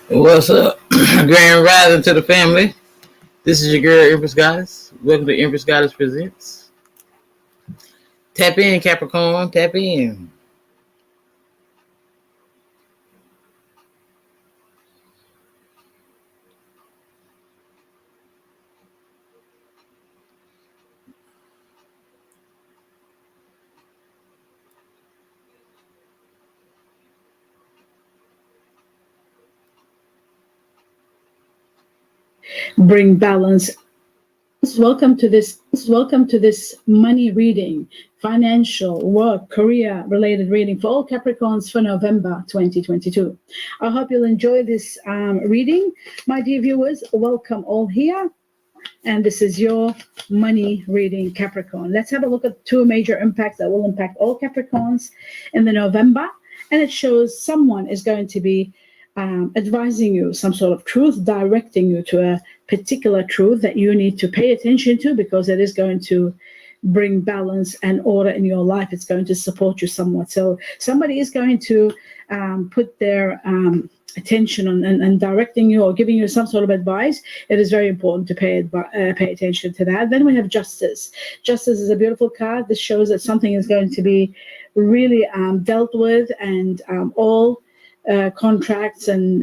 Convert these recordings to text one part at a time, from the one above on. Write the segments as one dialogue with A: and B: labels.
A: What's up? Grand rising to the family. This is your girl, Empress Goddess. Welcome to Empress Goddess Presents. Tap in, Capricorn. Tap in.
B: Bring balance. Welcome to this money reading, financial, work, career related reading for all Capricorns for November 2022. I hope you'll enjoy this reading. My dear viewers, welcome all here. And this is your money reading, Capricorn. Let's have a look at two major impacts that will impact all Capricorns in the November. And it shows someone is going to be advising you some sort of truth, directing you to a particular truth that you need to pay attention to, because it is going to bring balance and order in your life. It's going to support you somewhat. So somebody is going to put their attention on and directing you or giving you some sort of advice. It is very important to pay attention to that. Then we have justice. Justice is a beautiful card. This shows that something is going to be really dealt with, and all contracts and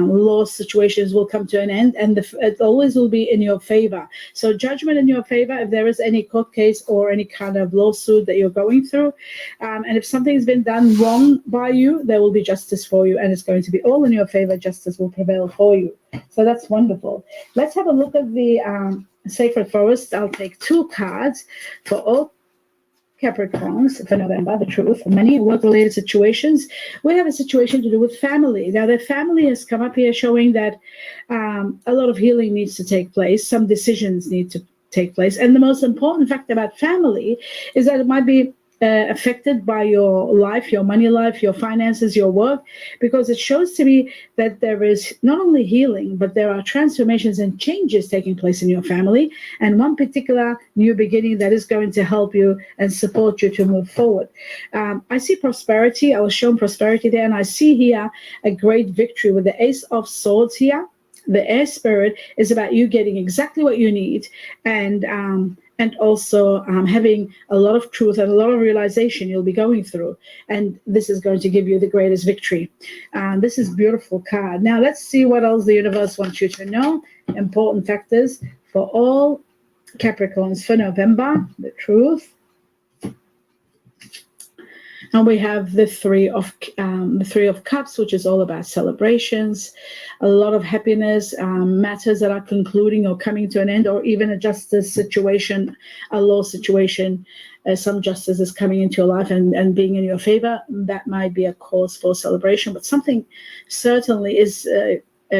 B: law situations will come to an end, and it always will be in your favor. So judgment in your favor if there is any court case or any kind of lawsuit that you're going through, and if something has been done wrong by you, there will be justice for you, and it's going to be all in your favor. Justice will prevail for you. So that's wonderful. Let's have a look at the sacred forest. I'll take two cards for all Capricorns for November, the truth. Many work-related situations. We have a situation to do with family. Now, the family has come up here showing that a lot of healing needs to take place. Some decisions need to take place. And the most important fact about family is that it might be affected by your life, your money life, your finances, your work, because it shows to me that there is not only healing, but there are transformations and changes taking place in your family, and one particular new beginning that is going to help you and support you to move forward. I see prosperity. I was shown prosperity there, and I see here a great victory with the Ace of Swords here. The air spirit is about you getting exactly what you need, and also having a lot of truth and a lot of realization you'll be going through. And this is going to give you the greatest victory. This is a beautiful card. Now, let's see what else the universe wants you to know. Important factors for all Capricorns for November, the truth. And we have the Three of Cups, which is all about celebrations, a lot of happiness, matters that are concluding or coming to an end, or even a justice situation, a law situation. Some justice is coming into your life and being in your favor. That might be a cause for celebration, but something certainly is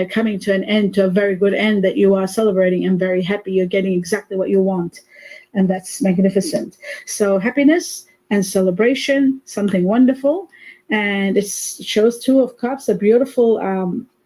B: coming to an end, to a very good end, that you are celebrating and very happy. You're getting exactly what you want, and that's magnificent. So happiness and celebration, something wonderful. And it shows Two of Cups, a beautiful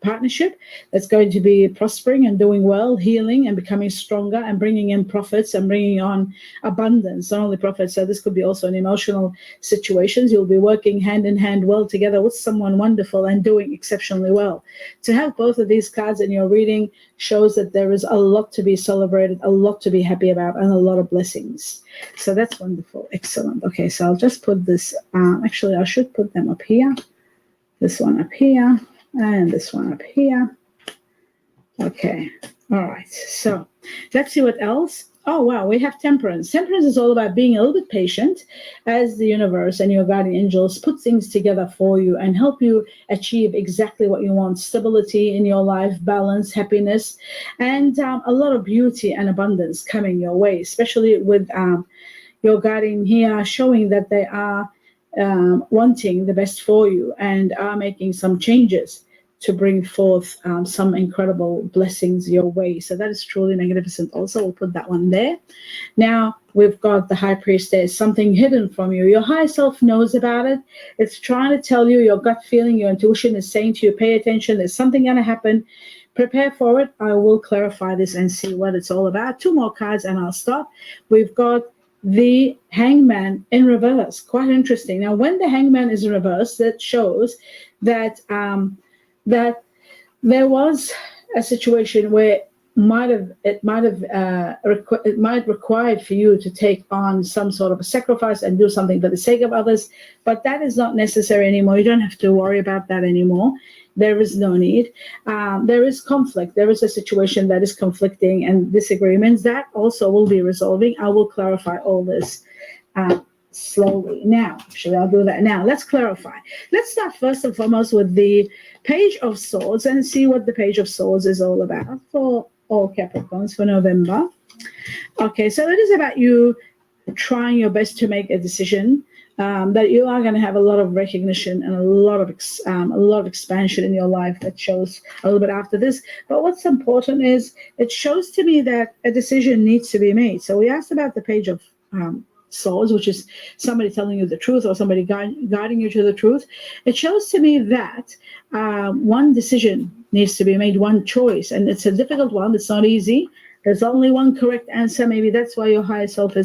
B: partnership that's going to be prospering and doing well, healing and becoming stronger, and bringing in profits and bringing on abundance, not only profits. So this could be also in emotional situations. You'll be working hand in hand well together with someone wonderful and doing exceptionally well. To have both of these cards in your reading shows that there is a lot to be celebrated, a lot to be happy about, and a lot of blessings. So that's wonderful. Excellent. Okay, so I'll just put this, actually I should put them up here. This one up here, and this one up here. Okay, all right. So let's see what else. Oh, wow, we have temperance. Temperance is all about being a little bit patient as the universe and your guardian angels put things together for you and help you achieve exactly what you want. Stability in your life, balance, happiness, and a lot of beauty and abundance coming your way, especially with your guardian here showing that they are wanting the best for you and are making some changes to bring forth some incredible blessings your way. So that is truly magnificent. Also, we'll put that one there. Now, we've got the High Priestess, something hidden from you. Your higher self knows about it. It's trying to tell you, your gut feeling, your intuition is saying to you, pay attention, there's something going to happen. Prepare for it. I will clarify this and see what it's all about. Two more cards and I'll stop. We've got the Hangman in reverse. Quite interesting. Now, when the Hangman is in reverse, that shows that, a lot of beauty and abundance coming your way, especially with your guardian angels put things together for you and help you achieve exactly what you want. Stability in your life, balance, happiness, and a lot of beauty and abundance coming your way. So that is truly magnificent. Also, we'll put that one there. Now, we've got the Hangman in reverse. That shows that there was a situation where it might required for you to take on some sort of a sacrifice and do something for the sake of others, but that is not necessary anymore. You don't have to worry about that anymore. There is no need. There is conflict. There is a situation that is conflicting and disagreements that also will be resolving. I will clarify all this slowly. Now, should I do that? Now, let's clarify. Let's start first and foremost with the Page of Swords and see what the Page of Swords is all about for all Capricorns for November. Okay, so it is about you trying your best to make a decision that you are going to have a lot of recognition and a lot of expansion in your life. That shows a little bit after this. But what's important is it shows to me that a decision needs to be made. So we asked about the Page of Swords, which is somebody telling you the truth or somebody guiding you to the truth. It shows to me that one decision needs to be made, one choice, and it's a difficult one. It's not easy. There's only one correct answer. Maybe that's why your higher self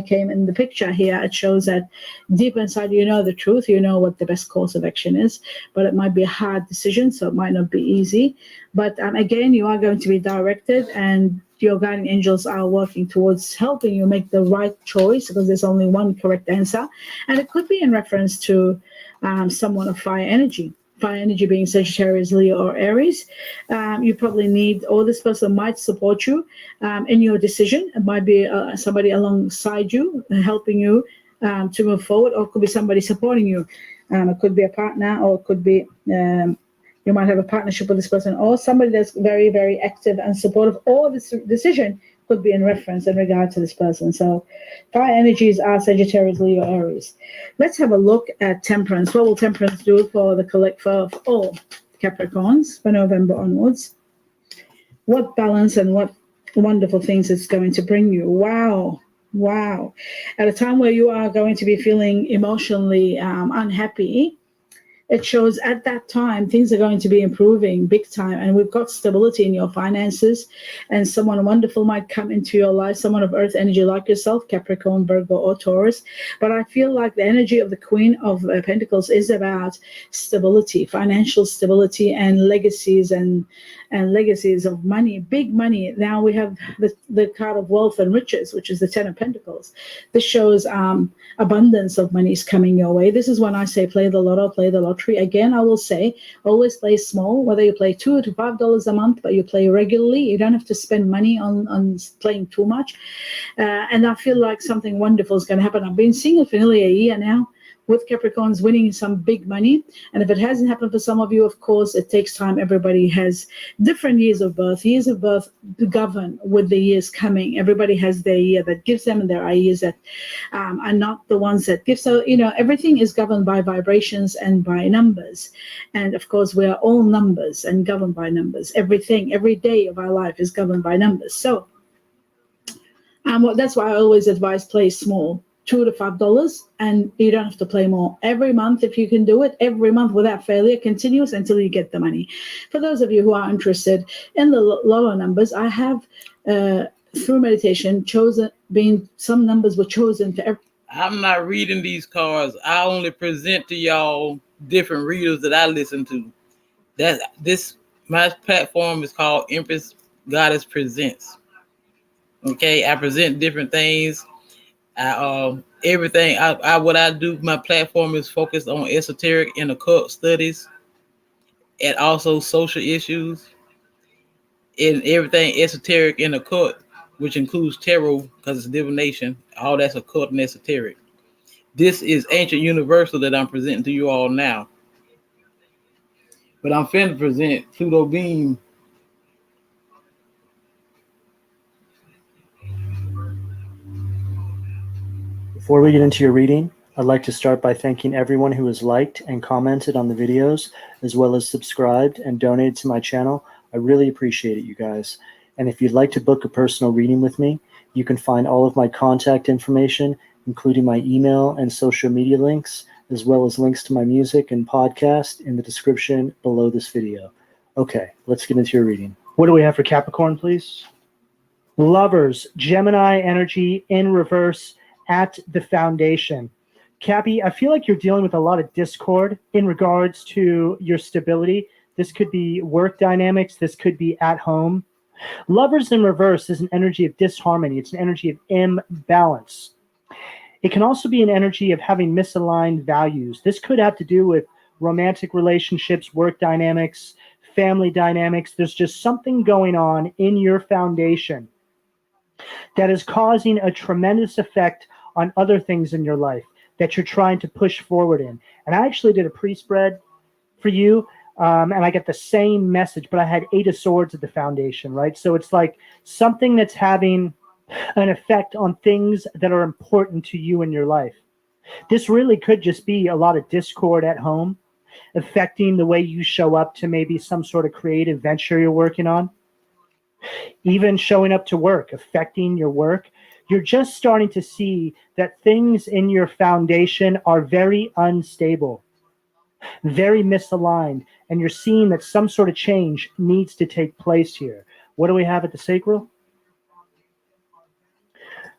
B: came in the picture here. It shows that deep inside you know the truth. You know what the best course of action is, but it might be a hard decision, so it might not be easy. But again, you are going to be directed, and your guardian angels are working towards helping you make the right choice because there's only one correct answer. And it could be in reference to someone of fire energy. Fire energy being Sagittarius, Leo, or Aries. You probably need, or this person might support you in your decision. It might be somebody alongside you, helping you to move forward, or it could be somebody supporting you. It could be a partner, or it could be you might have a partnership with this person, or somebody that's very, very active and supportive, or this decision could be in reference in regard to this person. So fire energies are Sagittarius, Leo, Aries. Let's have a look at Temperance. What will Temperance do for all Capricorns for November onwards? What balance and what wonderful things it's going to bring you. Wow. At a time where you are going to be feeling emotionally unhappy, it shows at that time things are going to be improving big time, and we've got stability in your finances, and someone wonderful might come into your life, someone of earth energy like yourself, Capricorn, Virgo, or Taurus. But I feel like the energy of the Queen of Pentacles is about stability, financial stability, and legacies and legacies of money, big money. Now we have the card of wealth and riches, which is the Ten of Pentacles. This shows abundance of money is coming your way. This is when I say play the lotto, play the lottery. Again, I will say always play small, whether you play $2 to $5 a month, but you play regularly. You don't have to spend money on playing too much. And I feel like something wonderful is going to happen. I've been seeing it for nearly a year now, with Capricorns winning some big money. And if it hasn't happened for some of you, of course, it takes time. Everybody has different years of birth. Years of birth govern with the years coming. Everybody has their year that gives them, and there are years that are not the ones that give. So, everything is governed by vibrations and by numbers. And of course, we are all numbers and governed by numbers. Everything, every day of our life is governed by numbers. So that's why I always advise play small. $2 to $5, and you don't have to play more. Every month, if you can do it, every month without failure, continuous until you get the money. For those of you who are interested in the lower numbers, I have, through meditation, some numbers were chosen for every.
A: I'm not reading these cards. I only present to y'all different readers that I listen to. My platform is called Empress Goddess Presents. Okay, I present different things. Everything what I do, my platform is focused on esoteric and occult studies, and also social issues, and everything esoteric and occult, which includes tarot, because it's divination. All that's occult and esoteric. This is ancient universal that I'm presenting to you all now. But I'm finna present Pluto Beam.
C: Before we get into your reading, I'd like to start by thanking everyone who has liked and commented on the videos, as well as subscribed and donated to my channel. I really appreciate it, you guys. And if you'd like to book a personal reading with me, you can find all of my contact information, including my email and social media links, as well as links to my music and podcast in the description below this video. Okay, let's get into your reading. What do we have for Capricorn, please? Lovers, Gemini energy in reverse at the foundation. Cappy, I feel like you're dealing with a lot of discord in regards to your stability. This could be work dynamics. This could be at home. Lovers in reverse is an energy of disharmony. It's an energy of imbalance. It can also be an energy of having misaligned values. This could have to do with romantic relationships, work dynamics, family dynamics. There's just something going on in your foundation that is causing a tremendous effect on other things in your life that you're trying to push forward in. And I actually did a pre-spread for you, and I get the same message, but I had 8 of Swords at the foundation, right? So it's like something that's having an effect on things that are important to you in your life. This really could just be a lot of discord at home, affecting the way you show up to maybe some sort of creative venture you're working on. Even showing up to work, affecting your work. You're just starting to see that things in your foundation are very unstable, very misaligned, and you're seeing that some sort of change needs to take place here. What do we have at the sacral?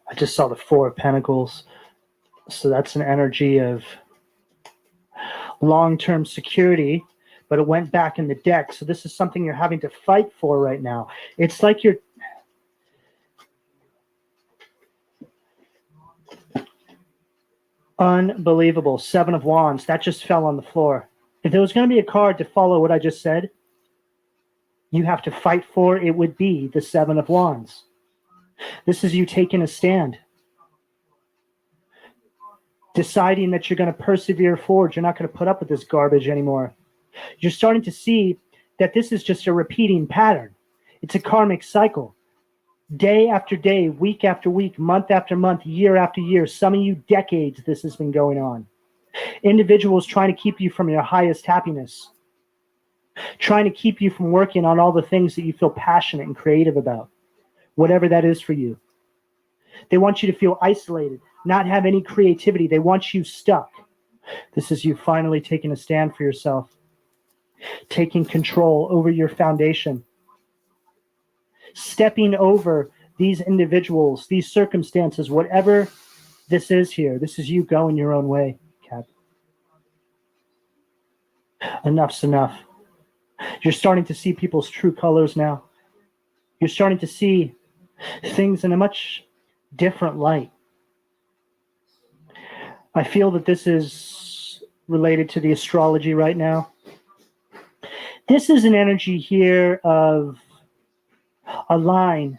C: I just saw the 4 of Pentacles. So that's an energy of long-term security, but it went back in the deck. So this is something you're having to fight for right now. It's like you're unbelievable. 7 of Wands. That just fell on the floor. If there was going to be a card to follow what I just said, you have to fight for, it would be the 7 of Wands. This is you taking a stand. Deciding that you're going to persevere forward. You're not going to put up with this garbage anymore. You're starting to see that this is just a repeating pattern. It's a karmic cycle. Day after day, week after week, month after month, year after year, some of you decades this has been going on. Individuals trying to keep you from your highest happiness. Trying to keep you from working on all the things that you feel passionate and creative about. Whatever that is for you. They want you to feel isolated, not have any creativity. They want you stuck. This is you finally taking a stand for yourself. Taking control over your foundation. Stepping over these individuals, these circumstances, whatever this is here. This is you going your own way, Cap. Enough's enough. You're starting to see people's true colors now. You're starting to see things in a much different light. I feel that this is related to the astrology right now. This is an energy here of a line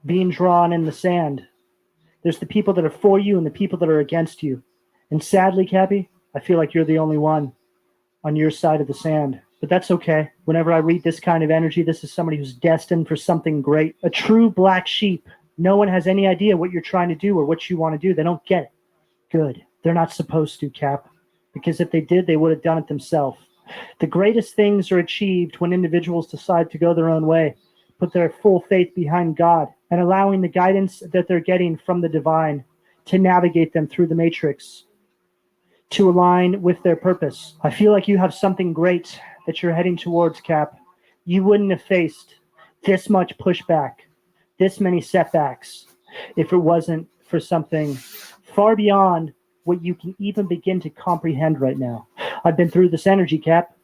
C: being drawn in the sand. There's the people that are for you and the people that are against you. And sadly, Cappy, I feel like you're the only one on your side of the sand. But that's okay. Whenever I read this kind of energy, this is somebody who's destined for something great. A true black sheep. No one has any idea what you're trying to do or what you want to do. They don't get it. Good. They're not supposed to, Cap. Because if they did, they would have done it themselves. The greatest things are achieved when individuals decide to go their own way, put their full faith behind God, and allowing the guidance that they're getting from the divine to navigate them through the matrix, to align with their purpose. I feel like you have something great that you're heading towards, Cap. You wouldn't have faced this much pushback, this many setbacks, if it wasn't for something far beyond what you can even begin to comprehend right now. I've been through this energy, Cap.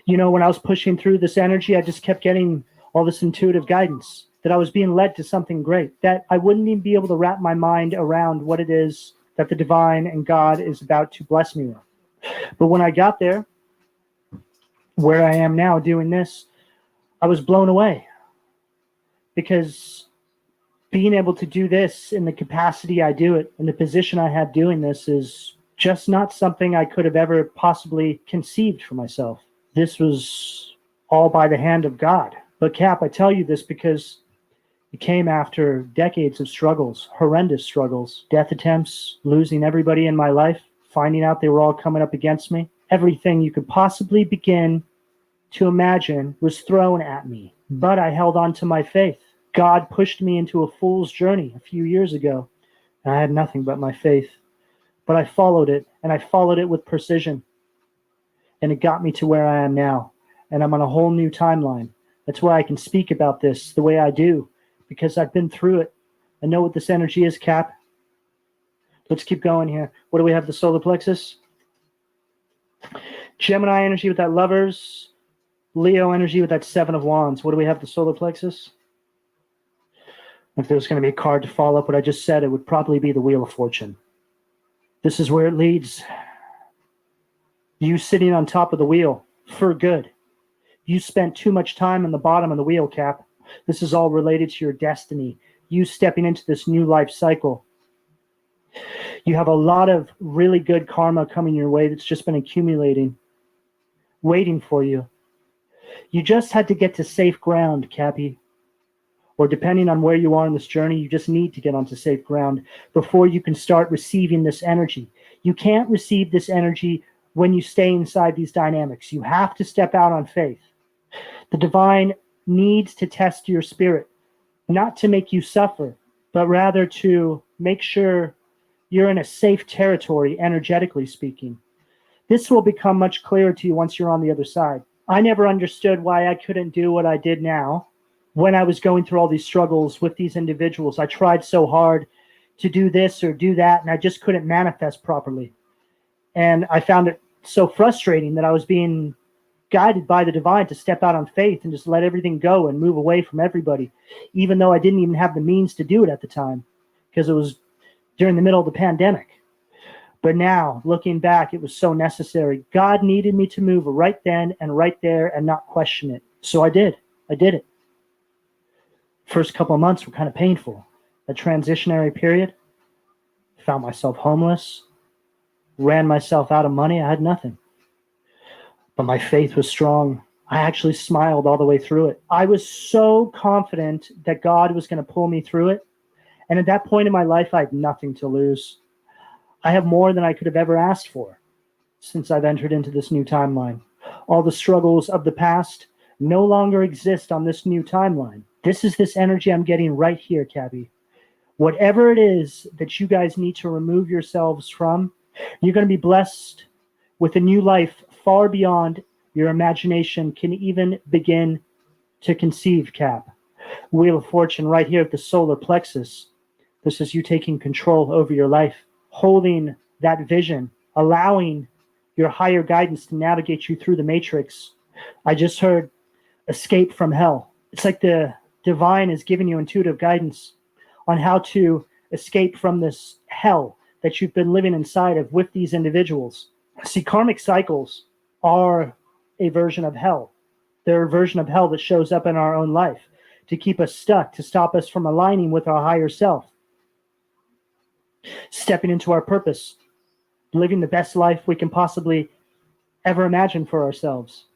C: You know, when I was pushing through this energy, I just kept getting all this intuitive guidance, that I was being led to something great, that I wouldn't even be able to wrap my mind around what it is that the divine and God is about to bless me with. But when I got there, where I am now doing this, I was blown away. Because being able to do this in the capacity I do it, in the position I have doing this, is just not something I could have ever possibly conceived for myself. This was all by the hand of God. But Cap, I tell you this because it came after decades of struggles, horrendous struggles, death attempts, losing everybody in my life, finding out they were all coming up against me. Everything you could possibly begin to imagine was thrown at me. But I held on to my faith. God pushed me into a fool's journey a few years ago, and I had nothing but my faith. But I followed it, and I followed it with precision. And it got me to where I am now. And I'm on a whole new timeline. That's why I can speak about this the way I do, because I've been through it. I know what this energy is, Cap. Let's keep going here. What do we have? The solar plexus? Gemini energy with that Lovers. Leo energy with that Seven of Wands. What do we have, the solar plexus? If there's going to be a card to follow up what I just said, it would probably be the Wheel of Fortune. This is where it leads. You sitting on top of the wheel for good. You spent too much time on the bottom of the wheel, Cap. This is all related to your destiny. You stepping into this new life cycle. You have a lot of really good karma coming your way that's just been accumulating, waiting for you. You just had to get to safe ground, Cappy. Or depending on where you are in this journey, you just need to get onto safe ground before you can start receiving this energy. You can't receive this energy when you stay inside these dynamics. You have to step out on faith. The divine needs to test your spirit, not to make you suffer, but rather to make sure you're in a safe territory, energetically speaking. This will become much clearer to you once you're on the other side. I never understood why I couldn't do what I did now when I was going through all these struggles with these individuals. I tried so hard to do this or do that, and I just couldn't manifest properly. And I found it so frustrating that I was being guided by the divine to step out on faith and just let everything go and move away from everybody, even though I didn't even have the means to do it at the time because it was during the middle of the pandemic. But now, looking back, it was so necessary. God needed me to move right then and right there and not question it. So I did. I did it. First couple of months were kind of painful. That transitionary period, found myself homeless, ran myself out of money. I had nothing. But my faith was strong. I actually smiled all the way through it. I was so confident that God was going to pull me through it. And at that point in my life, I had nothing to lose. I have more than I could have ever asked for since I've entered into this new timeline. All the struggles of the past no longer exist on this new timeline. This is this energy I'm getting right here, Cabby. Whatever it is that you guys need to remove yourselves from, you're going to be blessed with a new life far beyond your imagination can even begin to conceive, Cap. Wheel of Fortune right here at the solar plexus. This is you taking control over your life, holding that vision, allowing your higher guidance to navigate you through the matrix. I just heard escape from hell. It's like the divine is giving you intuitive guidance on how to escape from this hell that you've been living inside of with these individuals. See, karmic cycles are a version of hell. They're a version of hell that shows up in our own life to keep us stuck, to stop us from aligning with our higher self, stepping into our purpose, living the best life we can possibly ever imagine for ourselves,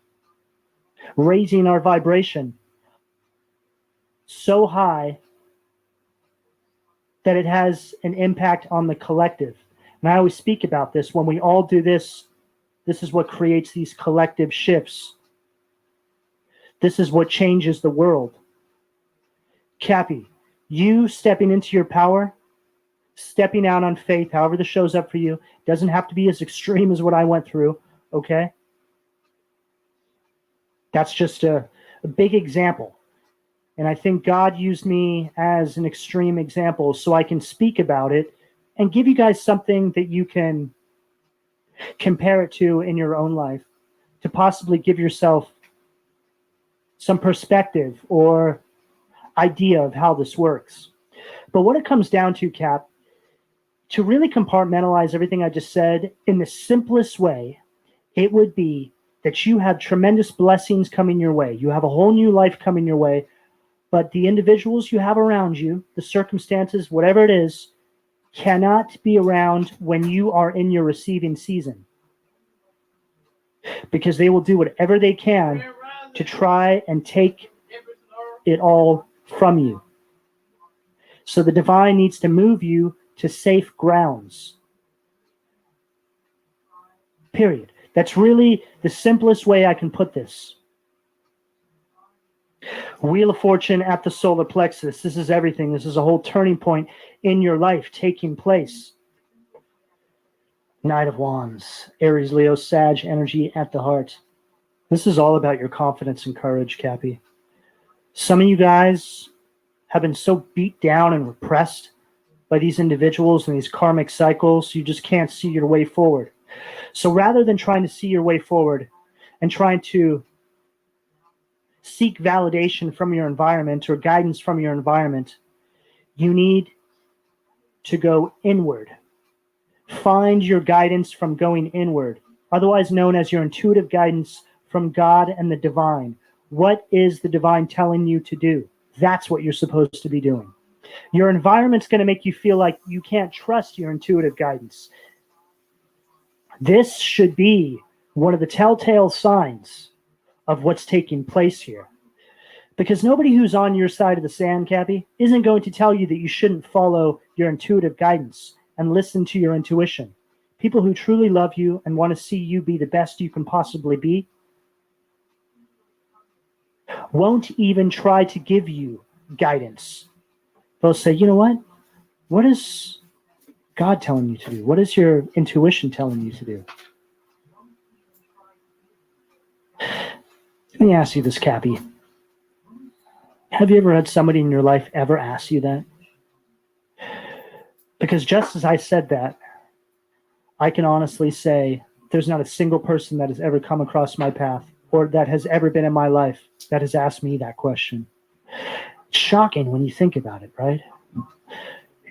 C: raising our vibration so high that it has an impact on the collective. And I always speak about this. When we all do this, this is what creates these collective shifts. This is what changes the world. Cappy, you stepping into your power, stepping out on faith, however this shows up for you, doesn't have to be as extreme as what I went through, okay? That's just a big example. And I think God used me as an extreme example so I can speak about it and give you guys something that you can compare it to in your own life to possibly give yourself some perspective or idea of how this works. But what it comes down to, Cap, to really compartmentalize everything I just said in the simplest way, it would be that you have tremendous blessings coming your way. You have a whole new life coming your way, but the individuals you have around you, the circumstances, whatever it is, cannot be around when you are in your receiving season, because they will do whatever they can to try and take it all from you. So the divine needs to move you to safe grounds. Period. That's really the simplest way I can put this. Wheel of Fortune at the solar plexus. This is everything. This is a whole turning point in your life taking place. Knight of Wands, Aries, Leo, Sag energy at the heart. This is all about your confidence and courage, Cappy. Some of you guys have been so beat down and repressed by these individuals and these karmic cycles, you just can't see your way forward. So rather than trying to see your way forward and trying to seek validation from your environment or guidance from your environment, you need to go inward. Find your guidance from going inward, otherwise known as your intuitive guidance from God and the divine. What is the divine telling you to do? That's what you're supposed to be doing. Your environment's going to make you feel like you can't trust your intuitive guidance. This should be one of the telltale signs of what's taking place here. Because nobody who's on your side of the sand, Cappy, isn't going to tell you that you shouldn't follow your intuitive guidance and listen to your intuition. People who truly love you and want to see you be the best you can possibly be won't even try to give you guidance. They'll say, you know what? What is God telling you to do? What is your intuition telling you to do? Let me ask you this, Cappy. Have you ever had somebody in your life ever ask you that? Because just as I said that, I can honestly say there's not a single person that has ever come across my path or that has ever been in my life that has asked me that question. It's shocking when you think about it, right?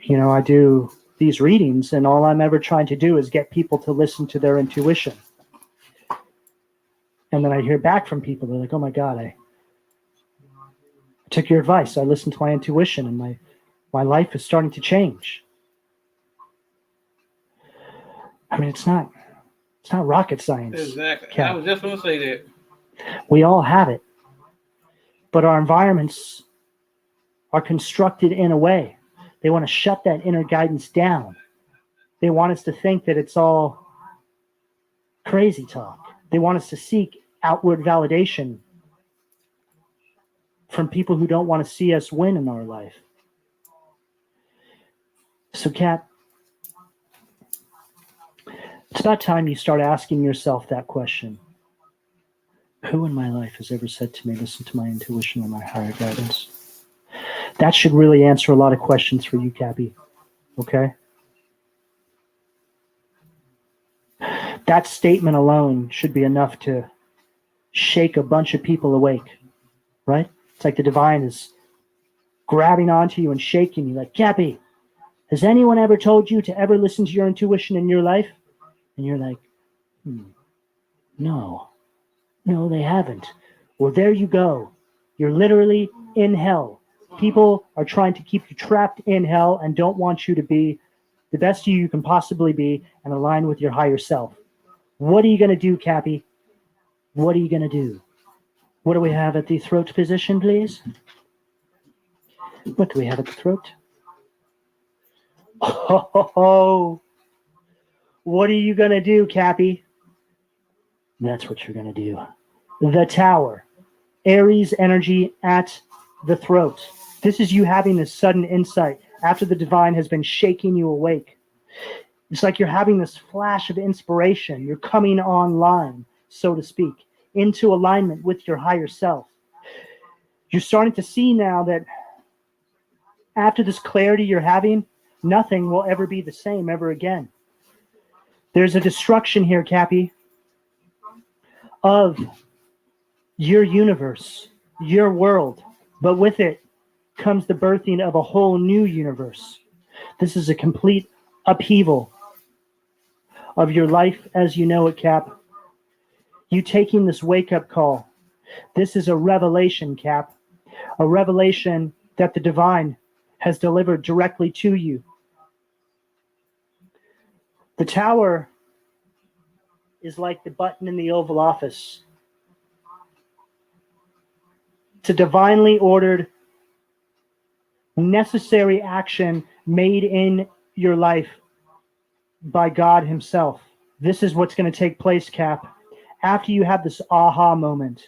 C: You know, I do these readings, and all I'm ever trying to do is get people to listen to their intuition. And then I hear back from people. They're like, oh my God, I took your advice. I listened to my intuition, and my life is starting to change. I mean, it's not rocket science.
A: Exactly.
C: Cap.
A: I was just going to say that.
C: We all have it. But our environments are constructed in a way. They want to shut that inner guidance down. They want us to think that it's all crazy talk. They want us to seek outward validation from people who don't want to see us win in our life. So, Kat, it's about time you start asking yourself that question. Who in my life has ever said to me, listen to my intuition or my higher guidance? That should really answer a lot of questions for you, Cappy. Okay? That statement alone should be enough to shake a bunch of people awake, right? It's like the divine is grabbing onto you and shaking you like, Cappy, has anyone ever told you to ever listen to your intuition in your life? And you're like, no, they haven't. Well, there you go. You're literally in hell. People are trying to keep you trapped in hell and don't want you to be the best you can possibly be and align with your higher self. What are you going to do, Cappy? What are you going to do? What do we have at the throat position, please? What do we have at the throat? Oh, what are you going to do, Cappy? That's what you're going to do. The Tower. Aries energy at the throat. This is you having this sudden insight after the divine has been shaking you awake. It's like you're having this flash of inspiration. You're coming online, so to speak, into alignment with your higher self. You're starting to see now that after this clarity you're having, nothing will ever be the same ever again. There's a destruction here, Cappy, of your universe, your world, but with it comes the birthing of a whole new universe. This is a complete upheaval of your life as you know it, Cap. You taking this wake-up call. This is a revelation, Cap. A revelation that the divine has delivered directly to you. The Tower is like the button in the Oval Office. It's a divinely ordered, necessary action made in your life by God himself. This is what's going to take place, Cap, after you have this aha moment,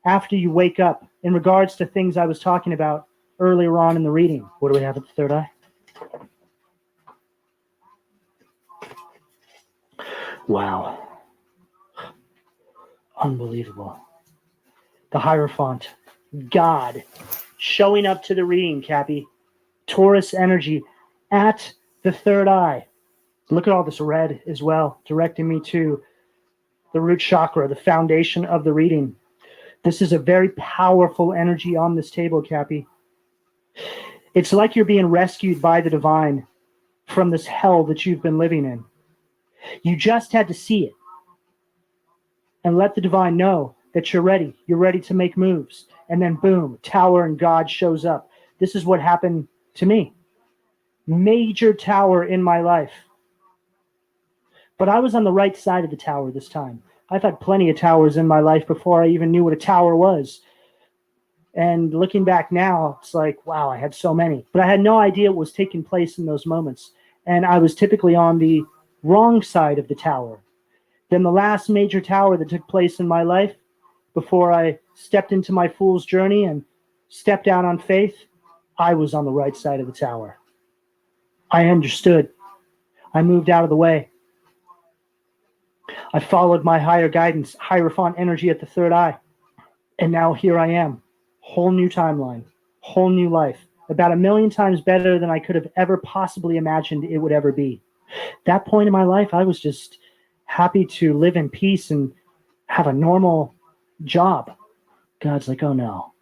C: after you wake up, in regards to things I was talking about earlier on in the reading. What do we have at the third eye? Wow. Unbelievable. The Hierophant. God showing up to the reading, Cappy. Taurus energy at the third eye. Look at all this red as well, directing me to the root chakra, the foundation of the reading. This is a very powerful energy on this table, Cappy. It's like you're being rescued by the divine from this hell that you've been living in. You just had to see it and let the divine know that you're ready. You're ready to make moves. And then boom, tower and God shows up. This is what happened to me. Major tower in my life. But I was on the right side of the tower this time. I've had plenty of towers in my life before I even knew what a tower was. And looking back now, it's like, wow, I had so many. But I had no idea what was taking place in those moments. And I was typically on the wrong side of the tower. Then the last major tower that took place in my life, before I stepped into my fool's journey and stepped out on faith, I was on the right side of the tower. I understood. I moved out of the way. I followed my higher guidance, Hierophant energy at the third eye. And now here I am. Whole new timeline, whole new life. About 1,000,000 times better than I could have ever possibly imagined it would ever be. That point in my life, I was just happy to live in peace and have a normal job. God's like, oh no,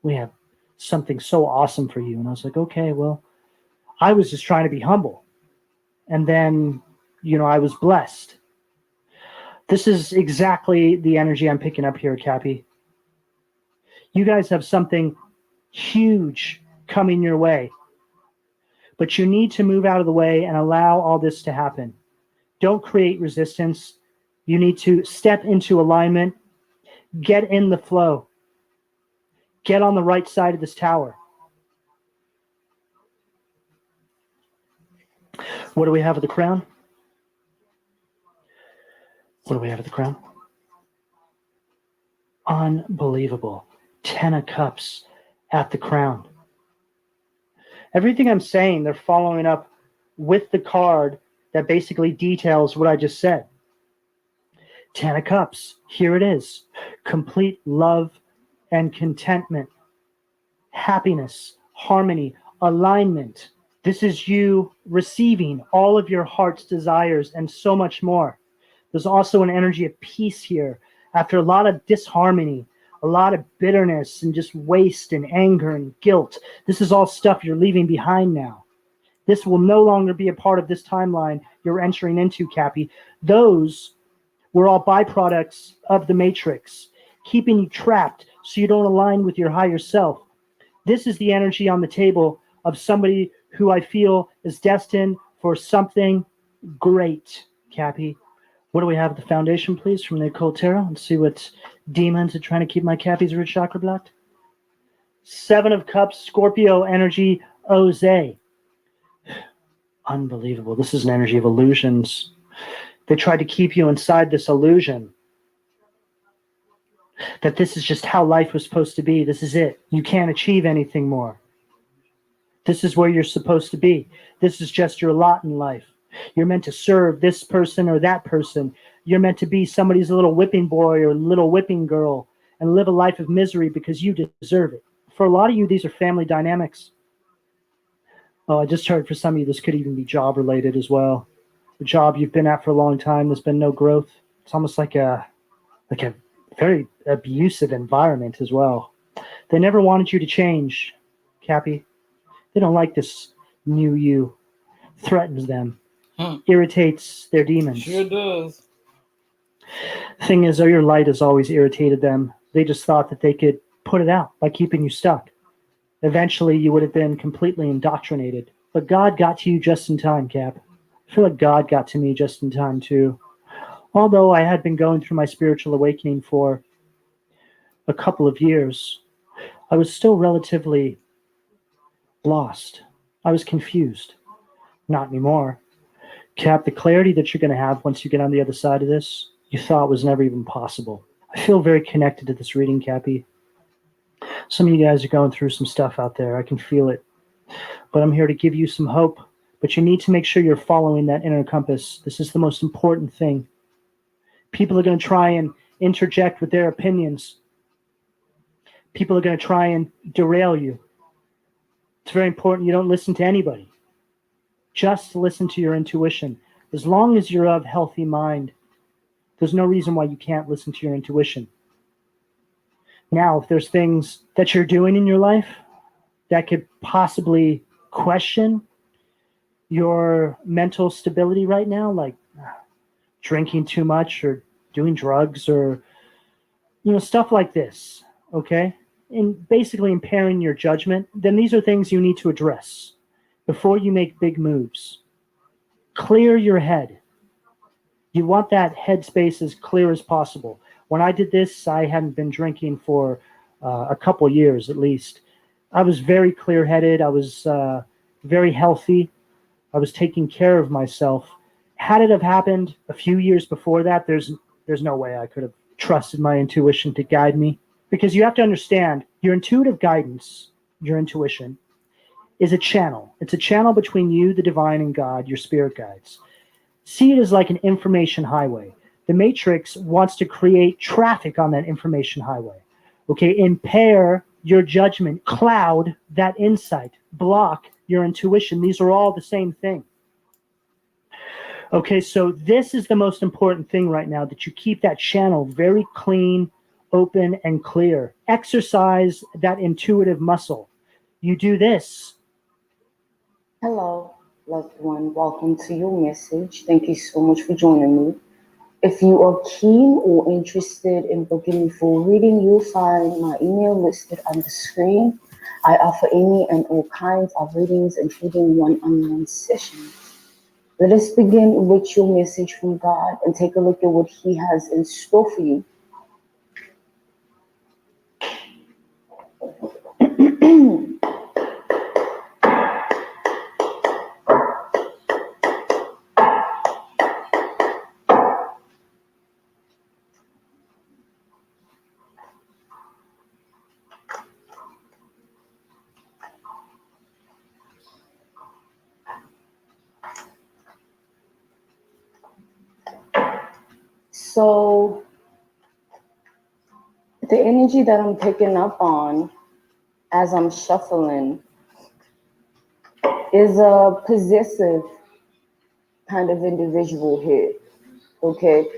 C: we have something so awesome for you. And I was like, okay, well, I was just trying to be humble. And then, I was blessed. This is exactly the energy I'm picking up here, Cappy. You guys have something huge coming your way. But you need to move out of the way and allow all this to happen. Don't create resistance. You need to step into alignment. Get in the flow. Get on the right side of this tower. What do we have at the crown? What do we have at the crown? Unbelievable. 10 of Cups at the crown. Everything I'm saying, they're following up with the card that basically details what I just said. 10 of Cups. Here it is. Complete love and contentment. Happiness, harmony, alignment. This is you receiving all of your heart's desires and so much more. There's also an energy of peace here after a lot of disharmony, a lot of bitterness and just waste and anger and guilt. This is all stuff you're leaving behind now. This will no longer be a part of this timeline you're entering into, Cappy. Those were all byproducts of the Matrix, keeping you trapped so you don't align with your higher self. This is the energy on the table of somebody who I feel is destined for something great, Cappy. What do we have at the foundation, please, from the occult tarot? Let's see what demons are trying to keep my Cappy's root chakra blocked. 7 of Cups, Scorpio energy, Oze. Unbelievable. This is an energy of illusions. They tried to keep you inside this illusion that this is just how life was supposed to be. This is it. You can't achieve anything more. This is where you're supposed to be. This is just your lot in life. You're meant to serve this person or that person. You're meant to be somebody's little whipping boy or little whipping girl and live a life of misery because you deserve it. For a lot of you, these are family dynamics. Oh, I just heard for some of you, this could even be job related as well. A job you've been at for a long time, there's been no growth. It's almost like a very abusive environment as well. They never wanted you to change, Cappy. They don't like this new you. Threatens them. Irritates their demons.
A: Sure does.
C: Thing is, though, your light has always irritated them. They just thought that they could put it out by keeping you stuck. Eventually, you would have been completely indoctrinated. But God got to you just in time, Cap. I feel like God got to me just in time, too. Although I had been going through my spiritual awakening for a couple of years, I was still relatively lost. I was confused. Not anymore. Cap, the clarity that you're going to have once you get on the other side of this, you thought was never even possible. I feel very connected to this reading, Cappy. Some of you guys are going through some stuff out there. I can feel it. But I'm here to give you some hope. But you need to make sure you're following that inner compass. This is the most important thing. People are going to try and interject with their opinions. People are going to try and derail you. It's very important you don't listen to anybody. Just listen to your intuition. As long as you're of healthy mind, there's no reason why you can't listen to your intuition. Now, if there's things that you're doing in your life that could possibly question your mental stability right now, like drinking too much or doing drugs or, stuff like this, okay? And basically impairing your judgment, then these are things you need to address before you make big moves. Clear your head. You want that headspace as clear as possible. When I did this, I hadn't been drinking for a couple years at least. I was very clear-headed. I was very healthy. I was taking care of myself. Had it have happened a few years before that, there's no way I could have trusted my intuition to guide me. Because you have to understand, your intuitive guidance, your intuition, is a channel. It's a channel between you, the divine, and God, your spirit guides. See it as like an information highway. The Matrix wants to create traffic on that information highway. Okay, impair your judgment, cloud that insight, block your intuition. These are all the same thing. Okay, so this is the most important thing right now, that you keep that channel very clean, open, and clear. Exercise that intuitive muscle. You do this.
D: Hello, loved one. Welcome to your message. Thank you so much for joining me. If you are keen or interested in booking me for a reading, you'll find my email listed on the screen. I offer any and all kinds of readings, including one-on-one sessions. Let us begin with your message from God and take a look at what He has in store for you. So the energy that I'm picking up on as I'm shuffling is a possessive kind of individual here, okay,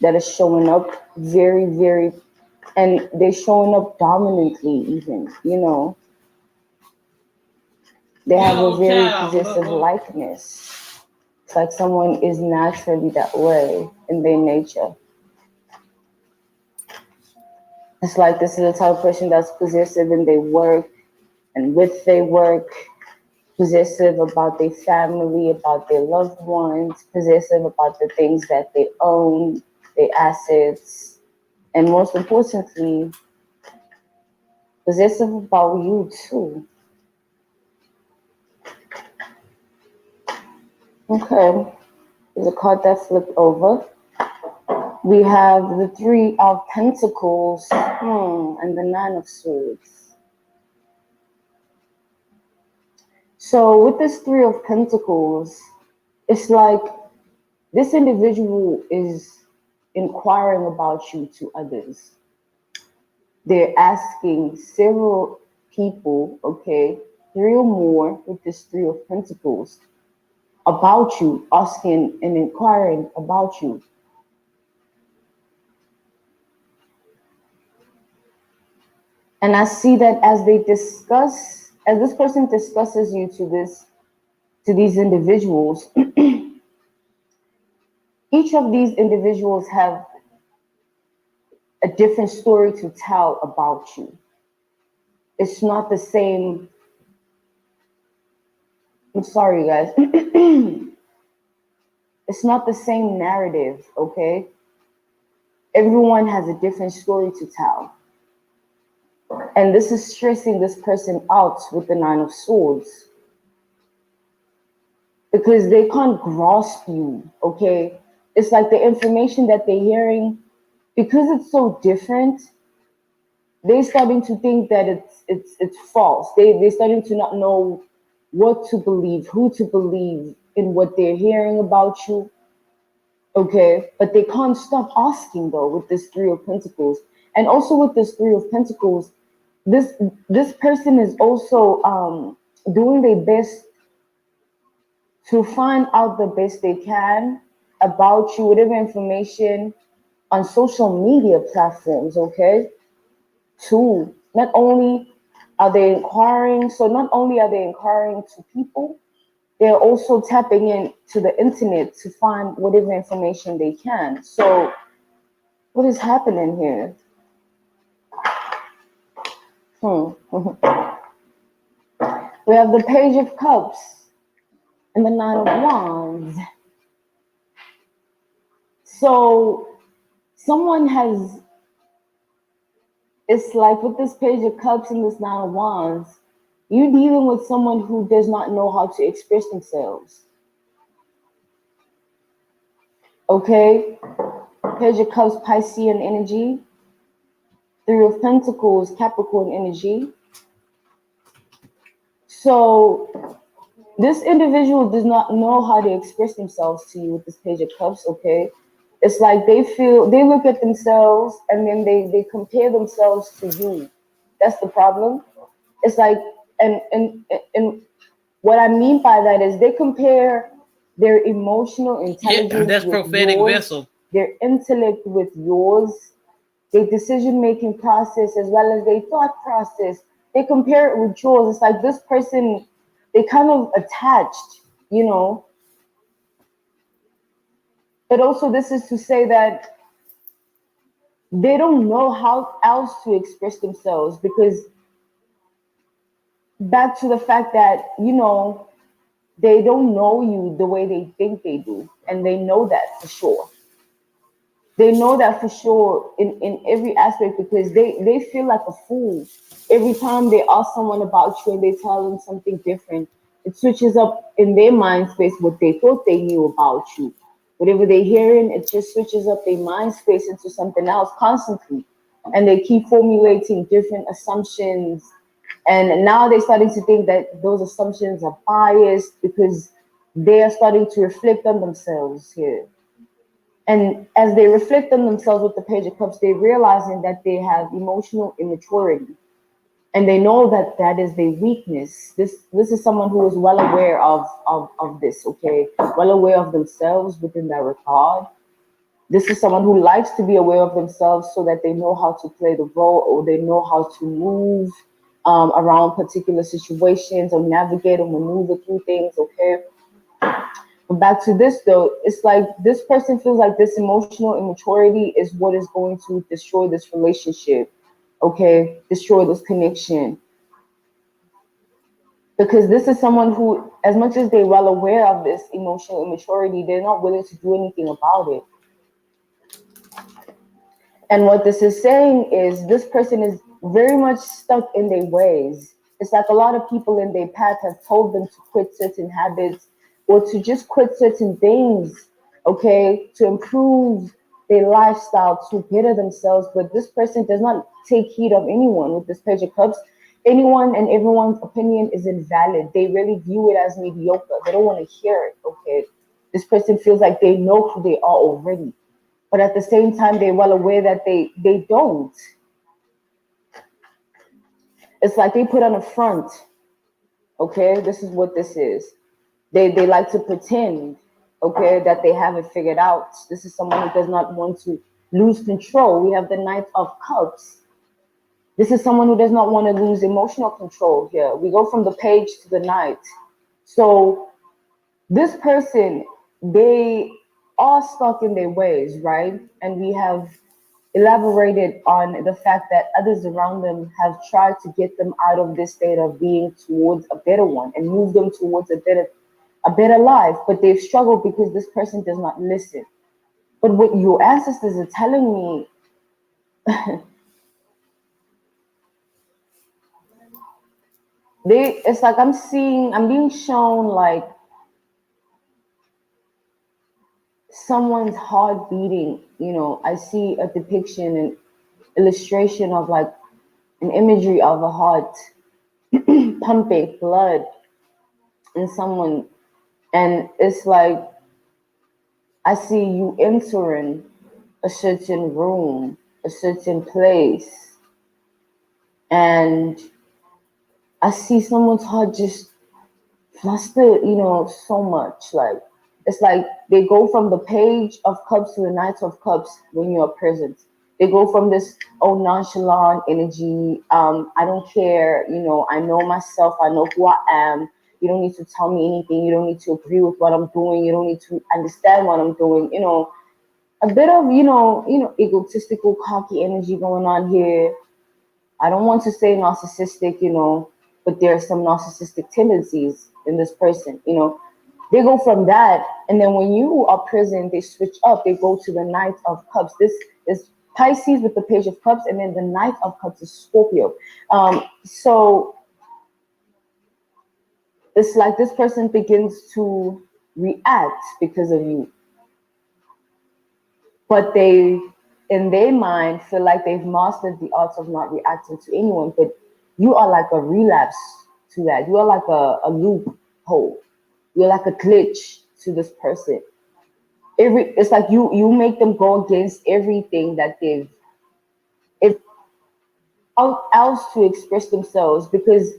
D: that is showing up very, very, and they're showing up dominantly even, They have a very possessive likeness. It's like someone is naturally that way in their nature. It's like this is the type of person that's possessive in their work and with their work, possessive about their family, about their loved ones, possessive about the things that they own, their assets, and most importantly, possessive about you too. Okay, there's a card that flipped over. We have the Three of Pentacles and the Nine of Swords. So with this Three of Pentacles, it's like this individual is inquiring about you to others. They're asking several people, okay, 3 or more with this Three of Pentacles, about you, asking and inquiring about you. And I see that as this person discusses you to these individuals, each of these individuals have a different story to tell about you. It's not the same. I'm sorry, guys. It's not the same narrative, okay? Everyone has a different story to tell. And this is stressing this person out with the Nine of Swords. Because they can't grasp you, okay? It's like the information that they're hearing, because it's so different, they're starting to think that it's false. They're starting to not know what to believe, who to believe in what they're hearing about you, okay? But they can't stop asking though with this Three of Pentacles. And also with this Three of Pentacles, this person is also doing their best to find out the best they can about you, whatever information on social media platforms, okay? Two, not only are they inquiring, so not only are they inquiring to people, they're also tapping into the internet to find whatever information they can. So what is happening here? We have the Page of Cups and the Nine of Wands. So someone has, it's like with this Page of Cups and this Nine of Wands, you're dealing with someone who does not know how to express themselves. Okay? Page of Cups, Piscean energy. Three of Pentacles, Capricorn energy. So this individual does not know how to express themselves to you with this Page of Cups, okay? It's like they look at themselves and then they compare themselves to you. That's the problem. It's like, and what I mean by that is they compare their emotional intelligence
A: that's
D: with
A: prophetic
D: yours,
A: vessel.
D: their intellect with yours, their decision-making process as well as their thought process. They compare it with yours. It's like this person, they kind of attached, you know. But also this is to say that they don't know how else to express themselves, because back to the fact that, you know, they don't know you the way they think they do. And they know that for sure. They know that for sure in every aspect, because they feel like a fool every time they ask someone about you and they tell them something different. It switches up in their mind space what they thought they knew about you. Whatever they're hearing, it just switches up their mind space into something else constantly. And they keep formulating different assumptions. And now they're starting to think that those assumptions are biased because they are starting to reflect on themselves here. And as they reflect on themselves with the Page of Cups, they're realizing that they have emotional immaturity. And they know that that is their weakness. This is someone who is well aware of this, okay? Well aware of themselves within that regard. This is someone who likes to be aware of themselves so that they know how to play the role, or they know how to move around particular situations, or navigate or maneuver through things, okay? Back to this though, it's like this person feels like this emotional immaturity is what is going to destroy this relationship, okay? Destroy this connection. Because this is someone who, as much as they're well aware of this emotional immaturity, they're not willing to do anything about it. And what this is saying is this person is very much stuck in their ways. It's like a lot of people in their path have told them to quit certain habits, or to just quit certain things, okay, to improve their lifestyle, to better themselves. But this person does not take heed of anyone with this Page of Cups. Anyone and everyone's opinion is invalid. They really view it as mediocre. They don't want to hear it, okay? This person feels like they know who they are already. But at the same time, they're well aware that they don't. It's like they put on a front, okay? This is what this is. They like to pretend, okay, that they have it figured out. This is someone who does not want to lose control. We have the Knight of Cups. This is someone who does not want to lose emotional control here. We go from the Page to the Knight. So this person, they are stuck in their ways, right? And we have elaborated on the fact that others around them have tried to get them out of this state of being towards a better one and move them towards a better life, but they've struggled because this person does not listen. But what your ancestors are telling me, it's like I'm being shown like someone's heart beating. You know, I see a depiction, an illustration of like an imagery of a heart pumping blood in someone, and it's like I see you entering a certain room, a certain place, and I see someone's heart just flustered, so much. Like, it's like they go from the page of cups to the knight of cups when you're present. They go from this nonchalant energy. I don't care. I know myself. I know who I am. You don't need to tell me anything. You don't need to agree with what I'm doing. You don't need to understand what I'm doing. A bit of egotistical, cocky energy going on here. I don't want to say narcissistic, but there are some narcissistic tendencies in this person. They go from that, and then when you are present, they switch up. They go to the Knight of Cups. This is Pisces with the Page of Cups, and then the Knight of Cups is Scorpio. So it's like this person begins to react because of you, but they, in their mind, feel like they've mastered the art of not reacting to anyone. But you are like a relapse to that. You are like a loophole. You're like a glitch to this person. It's like you make them go against everything that they've if else to express themselves, because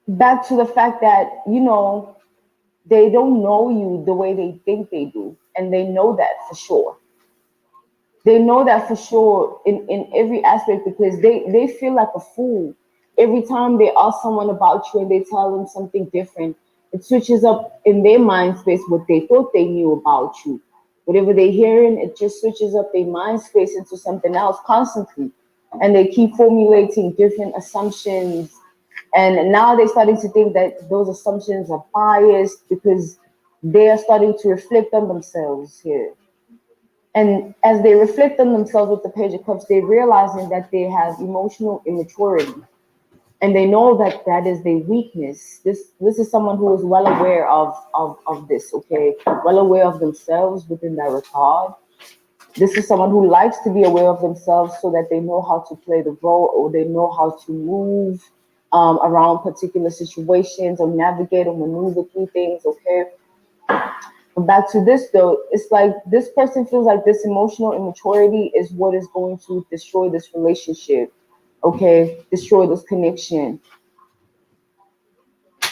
D: back to the fact that they don't know you the way they think they do, and they know that for sure. They know that for sure in every aspect, because they feel like a fool every time they ask someone about you and they tell them something different. It switches up in their mind space what they thought they knew about you. Whatever they're hearing, it just switches up their mind space into something else constantly. And they keep formulating different assumptions. And now they're starting to think that those assumptions are biased because they are starting to reflect on themselves here. And as they reflect on themselves with the Page of Cups, they're realizing that they have emotional immaturity, and they know that that is their weakness. This is someone who is well aware of this, okay? Well aware of themselves within that regard. This is someone who likes to be aware of themselves so that they know how to play the role, or they know how to move around particular situations, or navigate or maneuver through things, okay? Back to this though, it's like this person feels like this emotional immaturity is what is going to destroy this relationship, okay? Destroy this connection.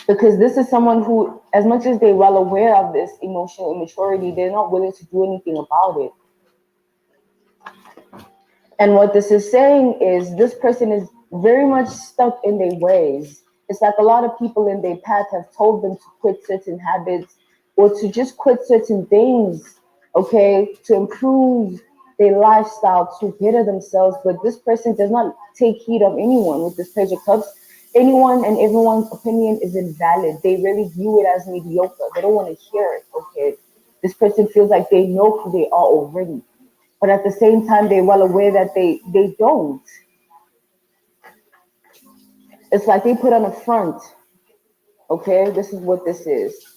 D: Because this is someone who, as much as they're well aware of this emotional immaturity, they're not willing to do anything about it. And what this is saying is this person is very much stuck in their ways. It's like a lot of people in their path have told them to quit certain habits, or to just quit certain things, okay, to improve their lifestyle, to better themselves. But this person does not take heed of anyone with this Page of Cups. Anyone and everyone's opinion is invalid. They really view it as mediocre. They don't want to hear it, okay? This person feels like they know who they are already. But at the same time, they're well aware that they don't. It's like they put on a front, okay? This is what this is.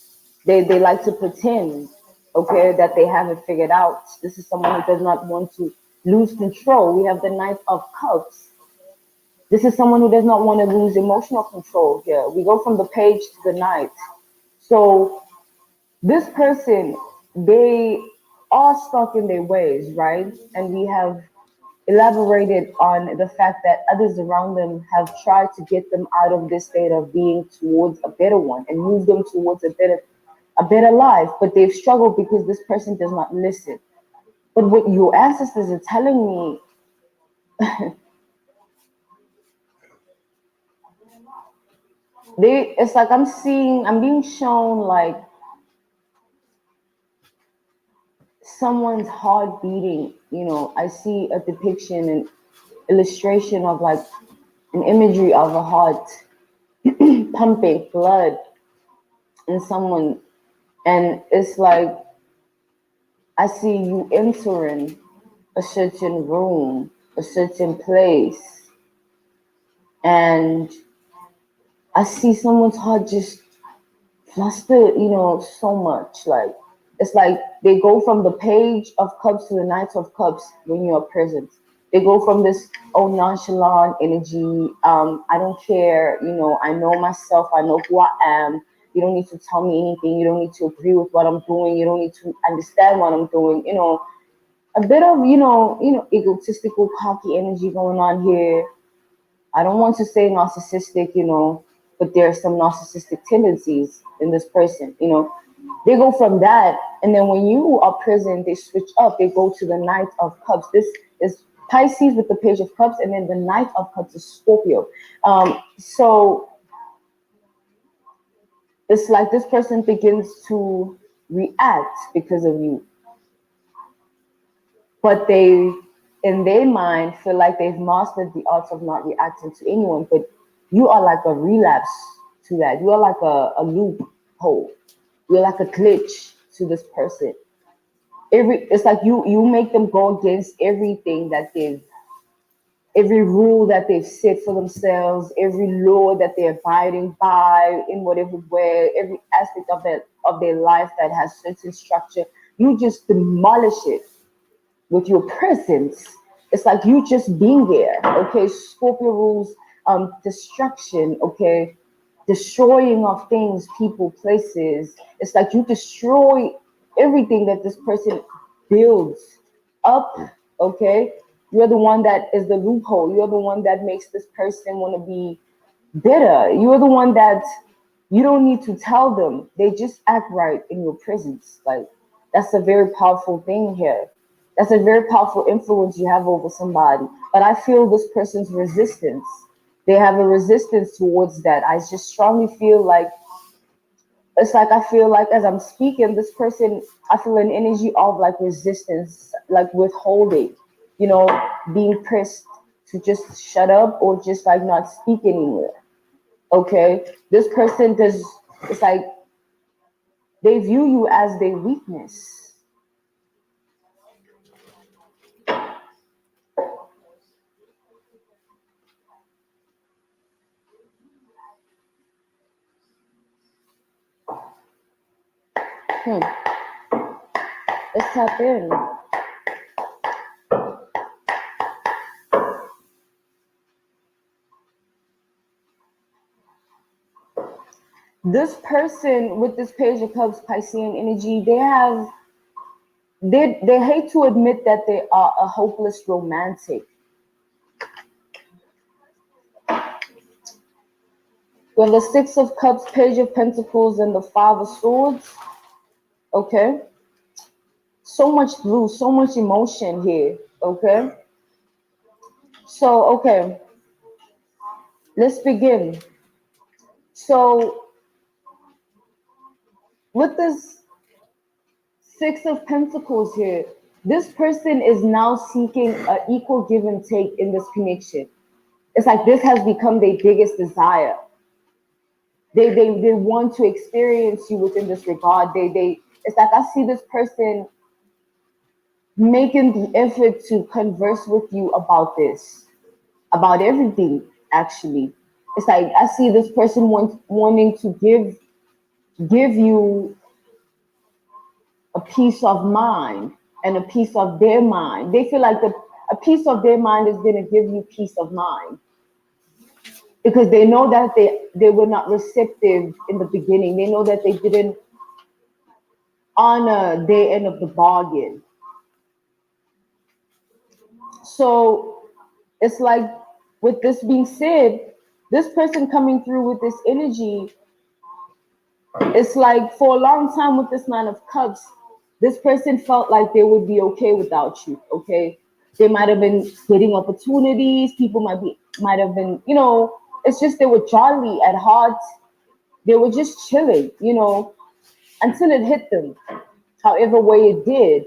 D: They like to pretend, okay, that they haven't figured out. This is someone who does not want to lose control. We have the Knight of Cups. This is someone who does not want to lose emotional control here. We go from the page to the Knight. So this person, they are stuck in their ways, right? And we have elaborated on the fact that others around them have tried to get them out of this state of being towards a better one and move them towards a better life, but they've struggled because this person does not listen. But what your ancestors are telling me, it's like I'm being shown like someone's heart beating. I see a depiction, an illustration of like an imagery of a heart pumping blood in someone, and it's like I see you entering a certain room, a certain place, and I see someone's heart just flustered, so much. Like, it's like they go from the Page of Cups to the Knight of Cups when you're present. They go from this nonchalant energy. I don't care. I know myself. I know who I am. You don't need to tell me anything. You don't need to agree with what I'm doing. You don't need to understand what I'm doing. A bit of egotistical, cocky energy going on here. I don't want to say narcissistic. but there are some narcissistic tendencies in this person. They go from that, and then when you are present, they switch up. They go to the Knight of Cups. This is Pisces with the Page of Cups, and then the Knight of Cups is Scorpio. So it's like this person begins to react because of you, but they, in their mind, feel like they've mastered the art of not reacting to anyone. But you are like a relapse to that. You are like a loophole. You're like a glitch to this person. It's like you make them go against everything that every rule that they've set for themselves, every law that they're abiding by in whatever way, every aspect of their life that has certain structure. You just demolish it with your presence. It's like you just being there. Okay, Scorpio rules destruction. Okay, destroying of things, people, places. It's like you destroy everything that this person builds up. Okay, you're the one that is the loophole. You're the one that makes this person want to be better. You're the one that you don't need to tell them. They just act right in your presence. Like, that's a very powerful thing here. That's a very powerful influence you have over somebody. But I feel this person's resistance. They have a resistance towards that. I just strongly feel like, it's like I feel like as I'm speaking, this person, I feel an energy of like resistance, like withholding, being pressed to just shut up or just like not speak anymore. Okay, this person does. It's like they view you as their weakness. Let's tap in. This person with this Page of Cups, Piscean energy, they hate to admit that they are a hopeless romantic. We have the Six of Cups, Page of Pentacles, and the Five of Swords. Okay. So much blue, so much emotion here. Okay. So, okay. Let's begin. So, with this Six of Pentacles here, this person is now seeking an equal give and take in this connection. It's like this has become their biggest desire. They want to experience you within this regard. It's like I see this person making the effort to converse with you about this, about everything, actually. It's like I see this person wanting to give you a peace of mind and a piece of their mind. They feel like a piece of their mind is going to give you peace of mind, because they know that they were not receptive in the beginning. They know that they didn't honor their end of the bargain. So it's like, with this being said, this person coming through with this energy, it's like for a long time with this Nine of Cups, this person felt like they would be okay without you. Okay, they might have been getting opportunities. People might have been, it's just they were jolly at heart. They were just chilling, until it hit them, however way it did.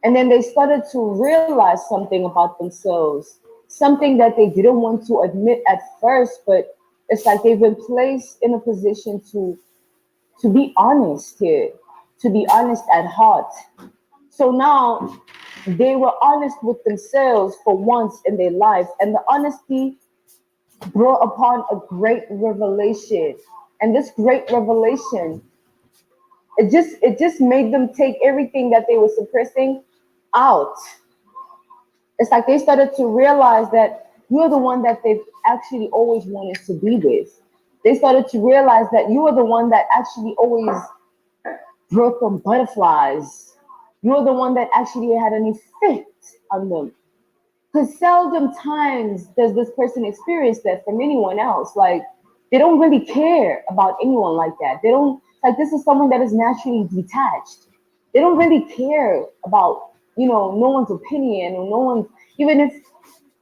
D: And then they started to realize something about themselves, something that they didn't want to admit at first, but it's like they've been placed in a position to be honest here, to be honest at heart. So now they were honest with themselves for once in their life, and the honesty brought upon a great revelation. And this great revelation, it just made them take everything that they were suppressing out. It's like they started to realize that you're the one that they've actually always wanted to be with. They started to realize that you are the one that actually always brought them butterflies. You're the one that actually had an effect on them. Because seldom times does this person experience that from anyone else. Like, they don't really care about anyone like that. They don't, like, this is someone that is naturally detached. They don't really care about, no one's opinion or no one's, even if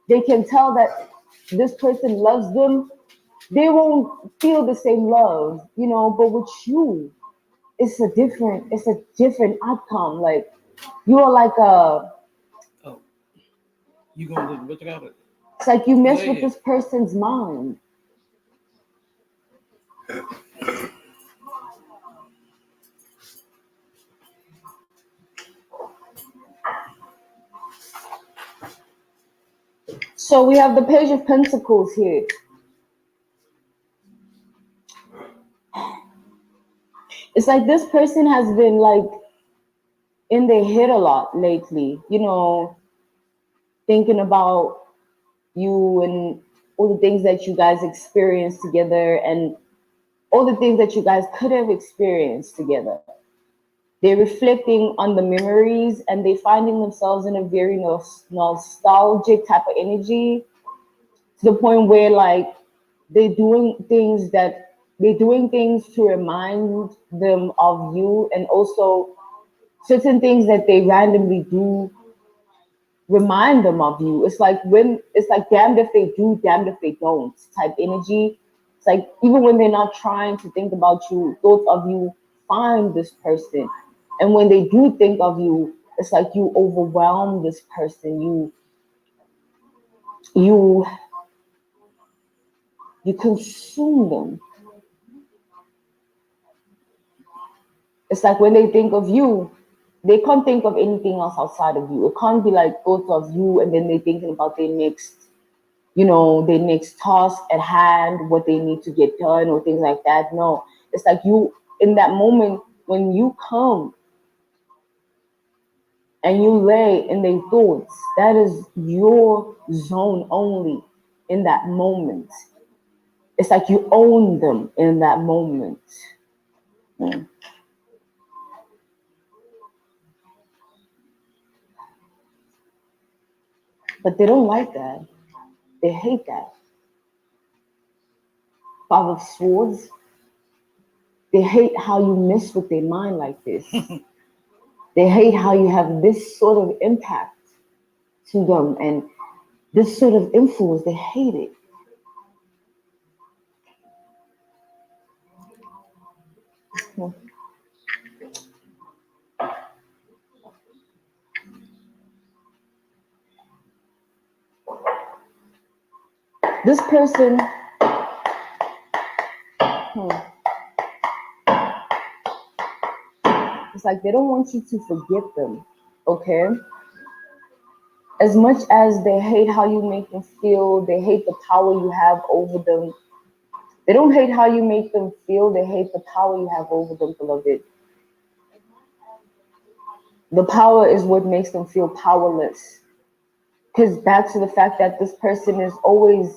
D: they can tell that this person loves them, they won't feel the same love, but with you, it's a different outcome. Like, you are like
A: Oh, you gonna do what you got it?
D: it's like you
A: Go
D: mess with
A: ahead.
D: this person's mind. So we have the Page of Pentacles here. It's like this person has been like in their head a lot lately, thinking about you and all the things that you guys experienced together and all the things that you guys could have experienced together. They're reflecting on the memories and they're finding themselves in a very nostalgic type of energy, to the point where like they're doing things to remind them of you, and also certain things that they randomly do remind them of you. It's like damned if they do, damned if they don't type energy. It's like even when they're not trying to think about you, thoughts of you find this person. And when they do think of you, it's like you overwhelm this person. You you consume them. It's like when they think of you, they can't think of anything else outside of you. It can't be like thoughts of you and then they're thinking about their next task at hand, what they need to get done or things like that. No, it's like you, in that moment when you come and you lay in their thoughts, that is your zone only in that moment. It's like you own them in that moment. Mm. But they don't like that. They hate that. Five of Swords, they hate how you mess with their mind like this. They hate how you have this sort of impact to them and this sort of influence. They hate it. This person, it's like they don't want you to forget them, okay? As much as they hate how you make them feel, they hate the power you have over them. They don't hate how you make them feel, they hate the power you have over them, beloved. The power is what makes them feel powerless. Because back to the fact that this person is always,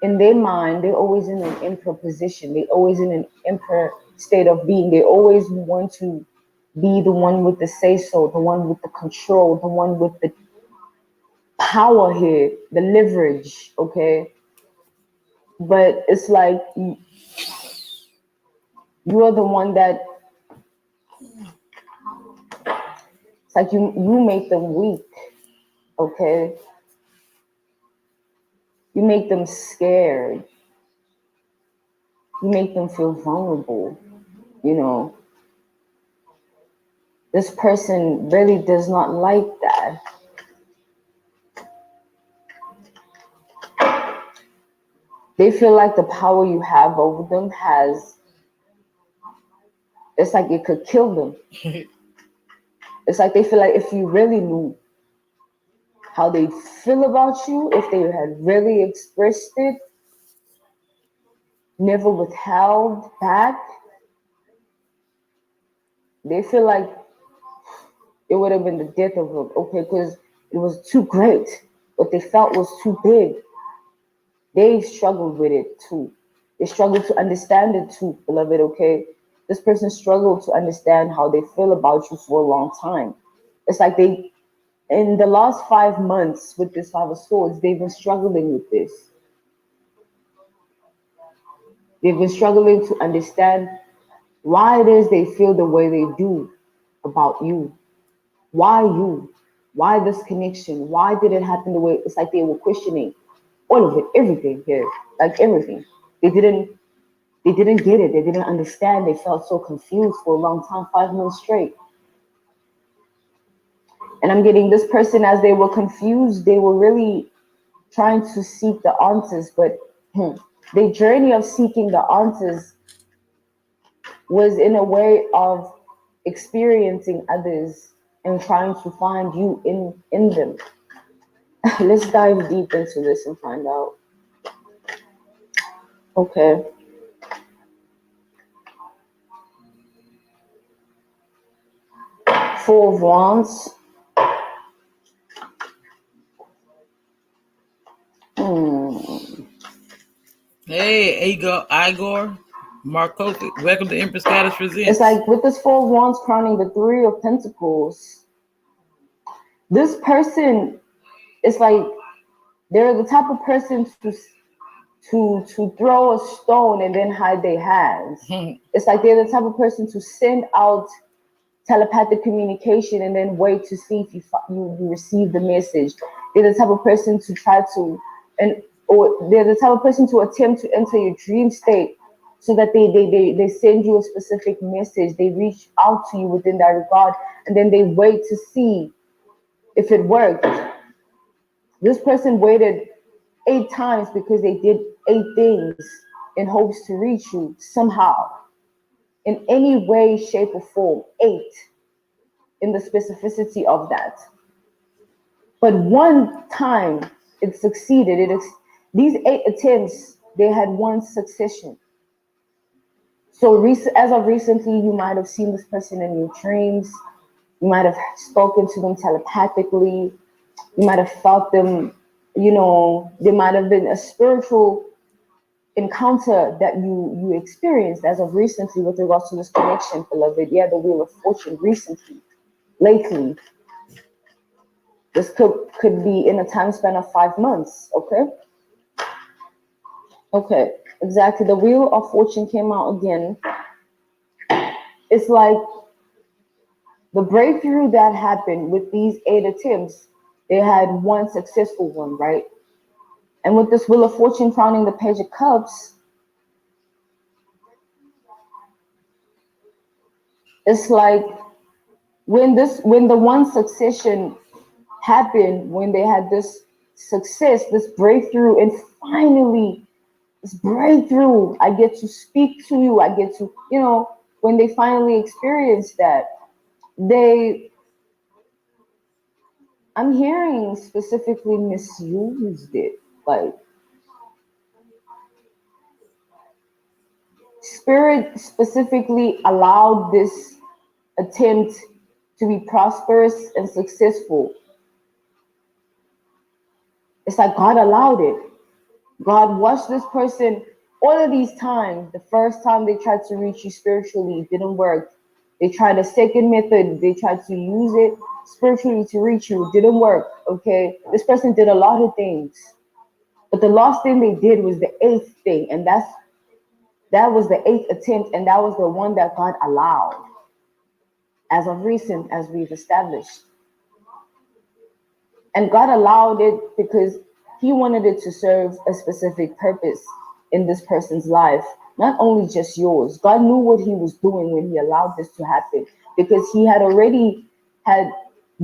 D: in their mind, they're always in an emperor position. They're always in an emperor state of being. They always want to be the one with the say-so, the one with the control, the one with the power here, the leverage, okay? But it's like you are the one that, it's like you make them weak, okay? You make them scared. You make them feel vulnerable, you know. This person really does not like that. They feel like the power you have over them it's like it could kill them. It's like they feel like if you really knew how they feel about you, if they had really expressed it, never withheld back, they feel like it would have been the death of them, okay, because it was too great. What they felt was too big. They struggled with it too. They struggled to understand it too, beloved, okay? This person struggled to understand how they feel about you for a long time. It's like they In the last 5 months with this Five of Swords, they've been struggling with this. They've been struggling to understand why it is they feel the way they do about you. Why you? Why this connection? Why did it happen the way? It's like they were questioning all of it, everything here, like everything. They didn't get it. They didn't understand. They felt so confused for a long time, 5 months straight. And I'm getting this person, as they were confused, they were really trying to seek the answers, but the journey of seeking the answers was in a way of experiencing others and trying to find you in them. Let's dive deep into this and find out. Okay. Four of Wands.
A: Hey, Igor, Markovic, welcome to Empress Goddess Presents.
D: It's like with this Four of Wands crowning the Three of Pentacles, this person is like they're the type of person to throw a stone and then hide their hands. It's like they're the type of person to send out telepathic communication and then wait to see if you receive the message. They're the type of person to try to, or they're the type of person to attempt to enter your dream state so that they send you a specific message. They reach out to you within that regard, and then they wait to see if it worked. This person waited 8 times because they did 8 things in hopes to reach you somehow, in any way, shape, or form. 8 in the specificity of that. But one time it succeeded. These 8 attempts, they had one succession. So as of recently, you might have seen this person in your dreams. You might have spoken to them telepathically. You might have felt them, there might have been a spiritual encounter that you experienced as of recently with regards to this connection, beloved. Yeah, the Wheel of Fortune recently, lately. This could be in a time span of 5 months, okay? Okay, exactly. The Wheel of Fortune came out again. It's like the breakthrough that happened with these 8 attempts, they had one successful one, right? And with this Wheel of Fortune crowning the Page of Cups, it's like when the one succession happened, when they had this success, this breakthrough, and finally this breakthrough, I get to speak to you, I get to, when they finally experienced that, I'm hearing specifically misused it. Like, Spirit specifically allowed this attempt to be prosperous and successful. It's like God allowed it. God watched this person all of these times. The first time they tried to reach you spiritually, it didn't work. They tried a second method. They tried to use it spiritually to reach you. It didn't work, okay? This person did a lot of things. But the last thing they did was the 8th thing. And that was the 8th attempt. And that was the one that God allowed. As of recent, as we've established. And God allowed it because he wanted it to serve a specific purpose in this person's life, not only just yours. God knew what he was doing when he allowed this to happen, because he had already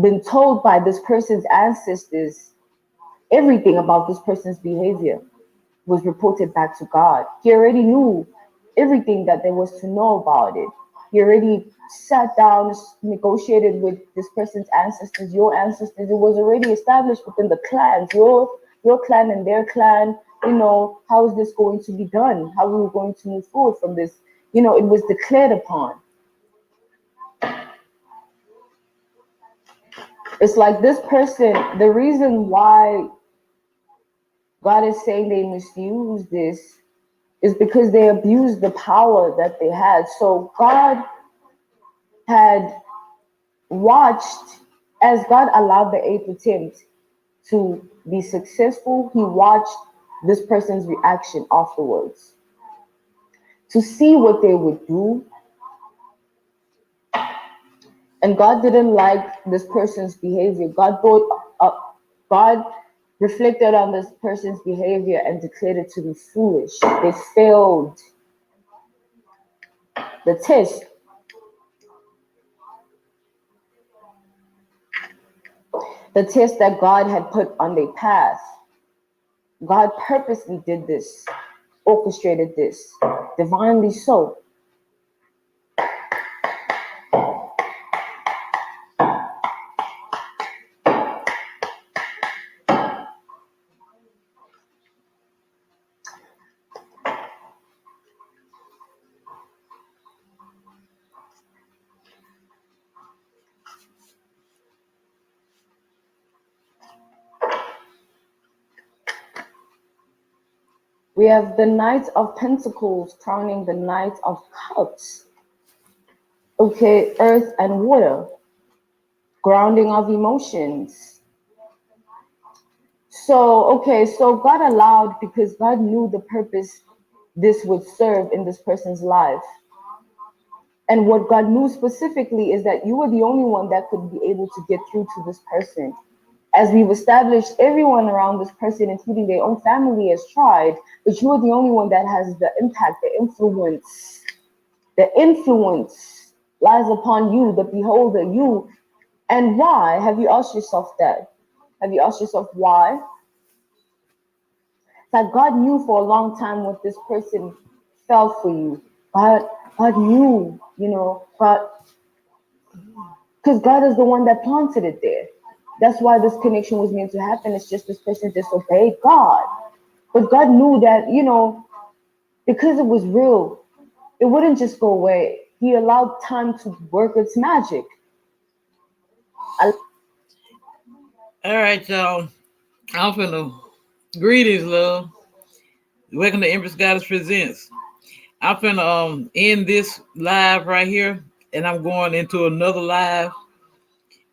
D: been told by this person's ancestors everything about this person's behavior was reported back to God. He already knew everything that there was to know about it. He already sat down, negotiated with this person's ancestors, your ancestors. It was already established within the clans, your clan and their clan. How is this going to be done? How are we going to move forward from this? It was declared upon. It's like this person, the reason why God is saying they misuse this is because they abused the power that they had. So God had watched As God allowed the eighth attempt to be successful, he watched this person's reaction afterwards to see what they would do. And God didn't like this person's behavior. God reflected on this person's behavior and declared it to be foolish. They failed the test. The test that God had put on their path. God purposely did this, orchestrated this, divinely so. We have the Knight of Pentacles crowning the Knight of Cups. Okay, earth and water, grounding of emotions. So God allowed because God knew the purpose this would serve in this person's life. And what God knew specifically is that you were the only one that could be able to get through to this person. As we've established, everyone around this person, including their own family, has tried, but you are the only one that has the impact, the influence. The influence lies upon you, the beholder, you. And why? Have you asked yourself that? Have you asked yourself why? That God knew for a long time what this person felt for you. God knew, because God is the one that planted it there. That's why this connection was meant to happen. It's just this person disobeyed God. But God knew that, because it was real, it wouldn't just go away. He allowed time to work its magic.
A: All right, y'all. I'm finna greetings, love. Welcome to Empress Goddess Presents. I'm finna end this live right here, and I'm going into another live.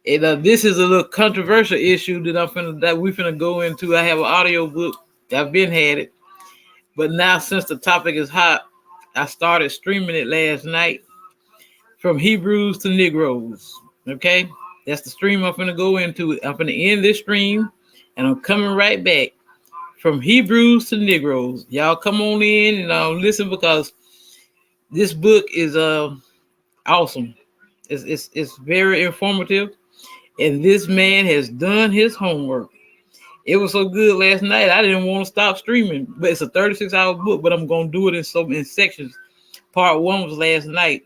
A: And this is a little controversial issue that we finna go into. I have an audio book. I've been had it, but now since the topic is hot, I started streaming it last night. From Hebrews to Negroes. Okay, that's the stream I'm finna go into. I'm finna end this stream, and I'm coming right back. From Hebrews to Negroes. Y'all come on in and listen because this book is awesome. It's very informative, and this man has done his homework. It was so good last night. I didn't want to stop streaming, but it's a 36-hour book. But I'm gonna do it in sections. Part one was last night,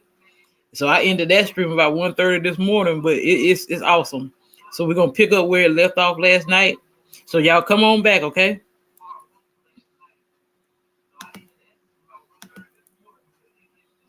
A: so I ended that stream about 1:30 this morning. But it's awesome. So we're gonna pick up where it left off last night. So y'all come on back, okay?